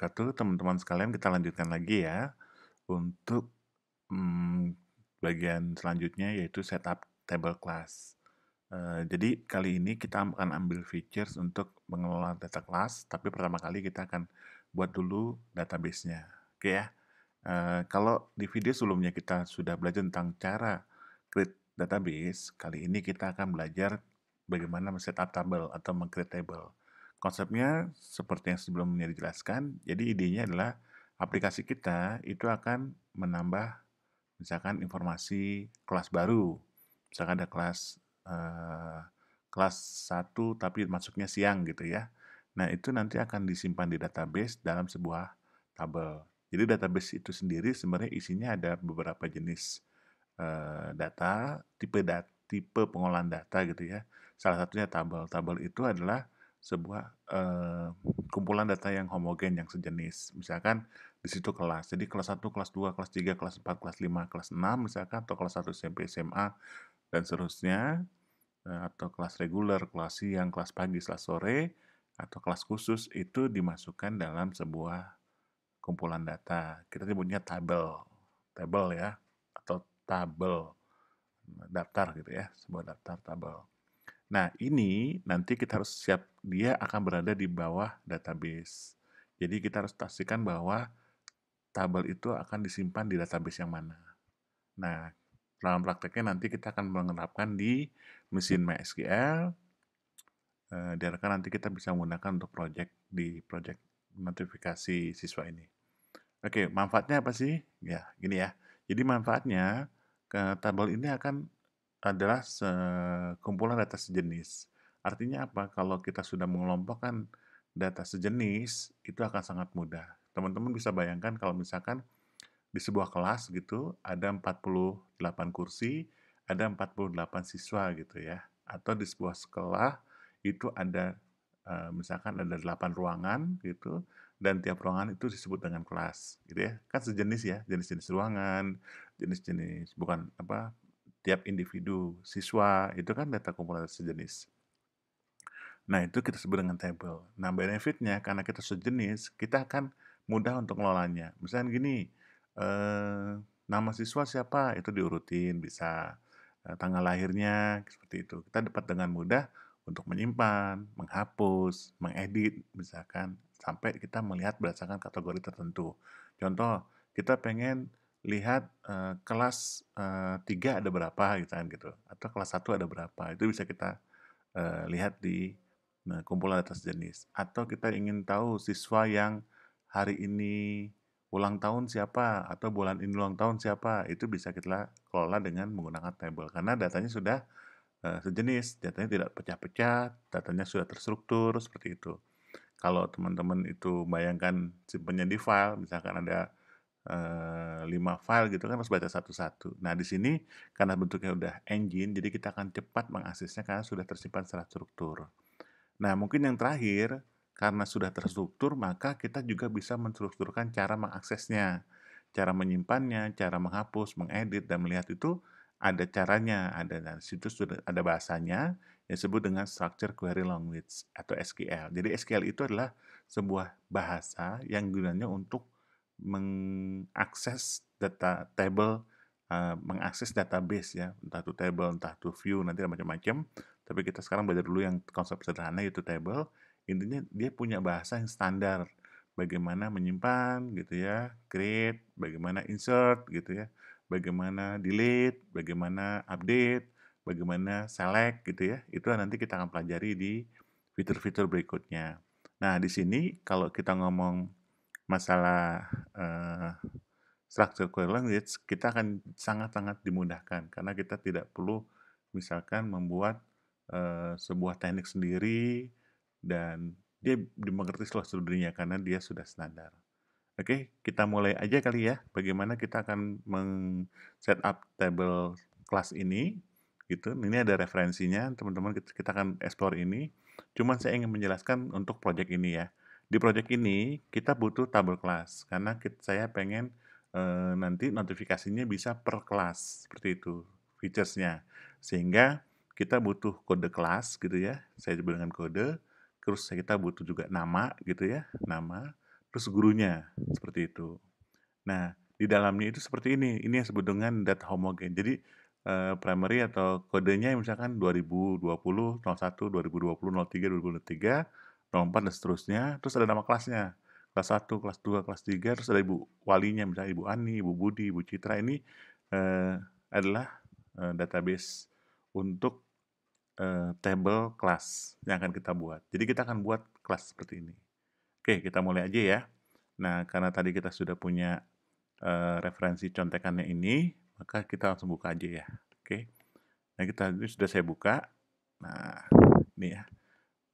wabarakatuh. Teman-teman sekalian, kita lanjutkan lagi ya untuk bagian selanjutnya, yaitu setup table class. Jadi kali ini kita akan ambil features untuk mengelola data class, tapi pertama kali kita akan buat dulu database-nya. Oke ya. Kalau di video sebelumnya kita sudah belajar tentang cara create database, kali ini kita akan belajar bagaimana men-setup table atau meng-create table. Konsepnya seperti yang sebelumnya dijelaskan, jadi idenya adalah aplikasi kita itu akan menambah misalkan informasi kelas baru. Misalkan ada kelas 1 tapi masuknya siang gitu ya. Nah, itu nanti akan disimpan di database dalam sebuah tabel. Jadi database itu sendiri sebenarnya isinya ada beberapa jenis data, tipe pengolahan data gitu ya. Salah satunya tabel. Tabel itu adalah sebuah kumpulan data yang homogen, yang sejenis. Misalkan di situ kelas. Jadi kelas 1, kelas 2, kelas 3, kelas 4, kelas 5, kelas 6 misalkan, atau kelas 1 SMP, SMA, dan seterusnya. Atau kelas reguler, kelas siang, kelas pagi, kelas sore, atau kelas khusus itu dimasukkan dalam sebuah kumpulan data. Kita sebutnya tabel. Tabel ya, atau tabel. Daftar gitu ya, sebuah daftar tabel. Nah, ini nanti kita harus siap, dia akan berada di bawah database. Jadi kita harus pastikan bahwa tabel itu akan disimpan di database yang mana. Nah, dalam prakteknya nanti kita akan menerapkan di mesin MySQL. Diharapkan nanti kita bisa menggunakan untuk project notifikasi siswa ini. Oke, manfaatnya apa sih? Ya, gini ya. Jadi manfaatnya tabel ini adalah kumpulan data sejenis. Artinya apa? Kalau kita sudah mengelompokkan data sejenis, itu akan sangat mudah. Teman-teman bisa bayangkan kalau misalkan di sebuah kelas gitu, ada 48 kursi, ada 48 siswa gitu ya. Atau di sebuah sekolah, itu ada misalkan ada 8 ruangan gitu, dan tiap ruangan itu disebut dengan kelas gitu ya. Kan sejenis ya, jenis-jenis ruangan, jenis-jenis bukan apa, tiap individu siswa itu kan data kumpulan sejenis. Nah, itu kita sebut dengan table. Nah, benefitnya karena kita sejenis, kita akan mudah untuk ngelolanya. Misalnya gini, nama siswa siapa, itu diurutin, bisa tanggal lahirnya, seperti itu. Kita dapat dengan mudah untuk menyimpan, menghapus, mengedit, misalkan, sampai kita melihat berdasarkan kategori tertentu. Contoh, kita pengen lihat kelas 3 ada berapa, gitu kan, gitu. Atau kelas 1 ada berapa, itu bisa kita lihat di kumpulan data sejenis. Atau kita ingin tahu siswa yang hari ini ulang tahun siapa, atau bulan ini ulang tahun siapa, itu bisa kita kelola dengan menggunakan table. Karena datanya sudah sejenis, datanya tidak pecah-pecah, datanya sudah terstruktur, seperti itu. Kalau teman-teman itu bayangkan simpennya di file, misalkan ada 5 file gitu kan, harus baca satu-satu. Nah, di sini karena bentuknya udah engine, jadi kita akan cepat mengaksesnya karena sudah tersimpan secara struktur. Nah, mungkin yang terakhir, karena sudah terstruktur, maka kita juga bisa menstrukturkan cara mengaksesnya. Cara menyimpannya, cara menghapus, mengedit, dan melihat itu ada caranya. Ada di situ sudah ada bahasanya yang disebut dengan Structure Query Language atau SQL. Jadi SQL itu adalah sebuah bahasa yang gunanya untuk mengakses data table, mengakses database ya, entah itu table, entah itu view, nanti ada macam-macam. Tapi kita sekarang belajar dulu yang konsep sederhana yaitu table. Intinya dia punya bahasa yang standar. Bagaimana menyimpan gitu ya, create, bagaimana insert gitu ya, bagaimana delete, bagaimana update, bagaimana select gitu ya. Itu nanti kita akan pelajari di fitur-fitur berikutnya. Nah, di sini kalau kita ngomong masalah structure query language, kita akan sangat-sangat dimudahkan karena kita tidak perlu misalkan membuat sebuah teknik sendiri dan dia dimengerti seluruh dunia karena dia sudah standar. Oke, kita mulai aja kali ya. Bagaimana kita akan setup table kelas ini, gitu. Ini ada referensinya, teman-teman. Kita akan explore ini. Cuman saya ingin menjelaskan untuk project ini ya. Di project ini kita butuh table class karena saya pengen nanti notifikasinya bisa per kelas seperti itu featuresnya. Sehingga kita butuh kode kelas gitu ya. Saya sebut dengan kode. Terus kita butuh juga nama gitu ya, nama. terus gurunya, seperti itu. Nah, di dalamnya itu seperti ini yang disebut dengan data homogen. Jadi, primary atau kodenya misalkan 2020, 01, 2020, 03, 2023, 04, dan seterusnya, terus ada nama kelasnya. Kelas 1, kelas 2, kelas 3, terus ada ibu walinya, misalnya Ibu Ani, Ibu Budi, Ibu Citra. Ini adalah database untuk table kelas yang akan kita buat. Jadi kita akan buat kelas seperti ini. Oke, kita mulai aja ya. Nah, karena tadi kita sudah punya referensi contekannya ini, maka kita langsung buka aja ya. Oke. Nah, ini sudah saya buka. Nah, ini ya.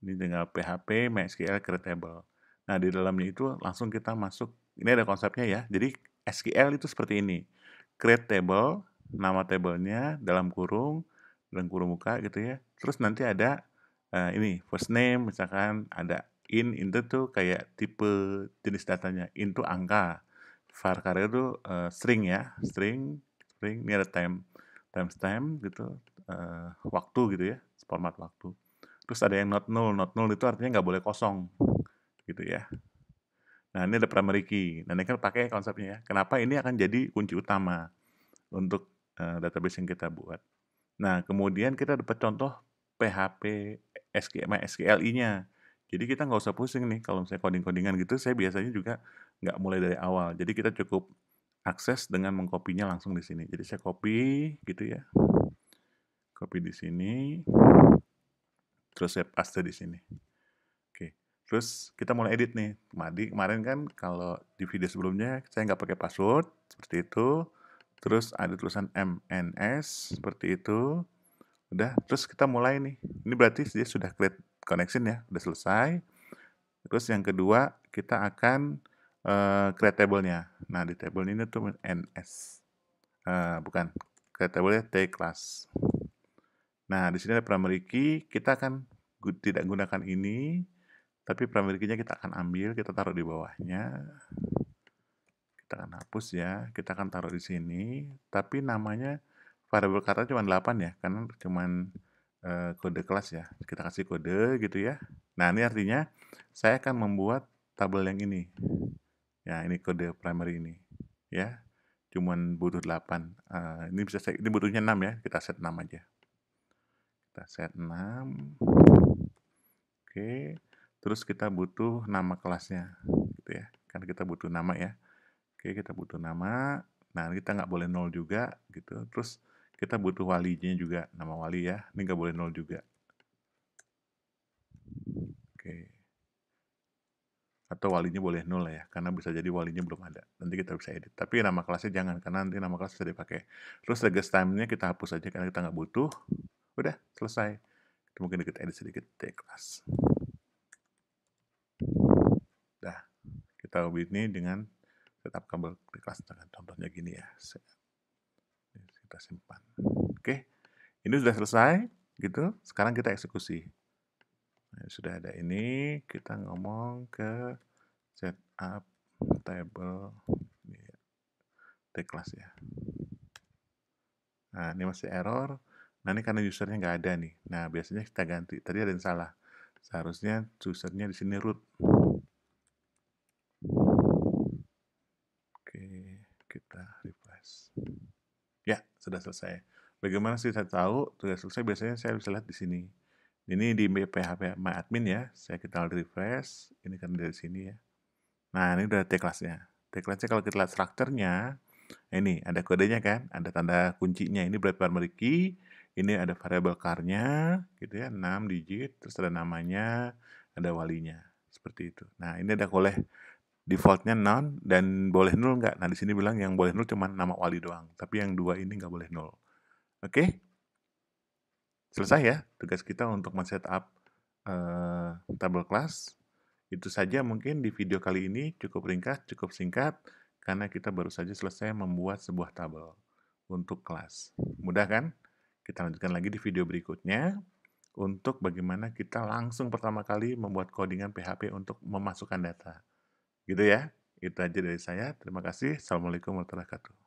Ini dengan PHP MySQL create table. Nah, di dalamnya itu langsung kita masuk. Ini ada konsepnya ya. Jadi SQL itu seperti ini. Create table, nama tabelnya dalam kurung muka gitu ya. Terus nanti ada ini first name, misalkan ada into tuh kayak tipe jenis datanya. Into angka. Var itu string ya, string ini ada timestamp gitu, waktu gitu ya, format waktu. Terus ada yang not null itu artinya nggak boleh kosong gitu ya. Nah, ini ada primary key. Nah, ini kan pakai konsepnya ya. Kenapa ini akan jadi kunci utama untuk database yang kita buat. Nah, kemudian kita dapat contoh PHP MySQLi-nya. Jadi kita nggak usah pusing nih kalau misalnya coding-codingan gitu, saya biasanya juga nggak mulai dari awal. Jadi kita cukup akses dengan mengkopinya langsung di sini. Jadi saya copy gitu ya. Copy di sini. Terus saya paste di sini. Oke. Terus kita mulai edit nih. Kemarin kan kalau di video sebelumnya saya nggak pakai password seperti itu. Terus ada tulisan MNS seperti itu. Udah, terus kita mulai nih. Ini berarti dia sudah create connection ya, udah selesai. Terus yang kedua, kita akan create table-nya. Nah, di table ini tuh NS. Bukan, create table-nya T class. Nah, di sini ada primary key, kita akan tidak gunakan ini, tapi primary key-nya kita akan ambil, kita taruh di bawahnya. Kita akan hapus ya, kita akan taruh di sini, tapi namanya variable kata cuma 8 ya, karena cuma kode kelas ya. Kita kasih kode gitu ya. Nah, ini artinya saya akan membuat tabel yang ini. Ya, ini kode primary ini. Ya, cuman butuh 8. Ini butuhnya 6 ya, kita set 6 aja. Kita set 6. Oke. Terus kita butuh nama kelasnya gitu ya. Kan kita butuh nama ya. Oke, kita butuh nama. Nah, kita nggak boleh 0 juga gitu. Terus kita butuh walinya juga, nama wali ya. Ini nggak boleh 0 juga. Oke. Atau walinya boleh 0 ya, karena bisa jadi walinya belum ada. Nanti kita bisa edit. Tapi nama kelasnya jangan, karena nanti nama kelas bisa dipakai. Terus regex time-nya kita hapus aja karena kita nggak butuh. Udah, selesai. Mungkin kita edit sedikit T-class. Dah, kita ubah ini dengan setup kabel T-class. Contohnya gini ya. Kita simpan. Oke, ini sudah selesai. Gitu. Sekarang kita eksekusi. Nah, sudah ada ini, kita ngomong ke setup table T-class ya. Nah, ini masih error. Nah, ini karena usernya nggak ada nih. Nah, biasanya kita ganti. Tadi ada yang salah. Seharusnya usernya di sini root. Oke, kita refresh. Ya, sudah selesai. Bagaimana sih saya tahu sudah selesai? Biasanya saya bisa lihat di sini. Ini di PHP MyAdmin ya. Kita refresh. Ini kan dari sini ya. Nah, ini udah T-class-nya. T-class-nya kalau kita lihat strukturnya, ini ada kodenya kan, ada tanda kuncinya. Ini berarti primary key, ini ada variable char-nya, gitu ya, 6 digit, terus ada namanya, ada walinya, seperti itu. Nah, ini ada boleh default-nya none dan boleh null nggak? Nah, di sini bilang yang boleh null cuma nama wali doang, tapi yang dua ini nggak boleh null. Oke? Selesai ya tugas kita untuk men-setup table class. Itu saja mungkin di video kali ini, cukup ringkas, cukup singkat, karena kita baru saja selesai membuat sebuah tabel untuk kelas. Mudah kan? Kita lanjutkan lagi di video berikutnya untuk bagaimana kita langsung pertama kali membuat codingan PHP untuk memasukkan data. Gitu ya. Itu aja dari saya. Terima kasih. Assalamualaikum warahmatullahi wabarakatuh.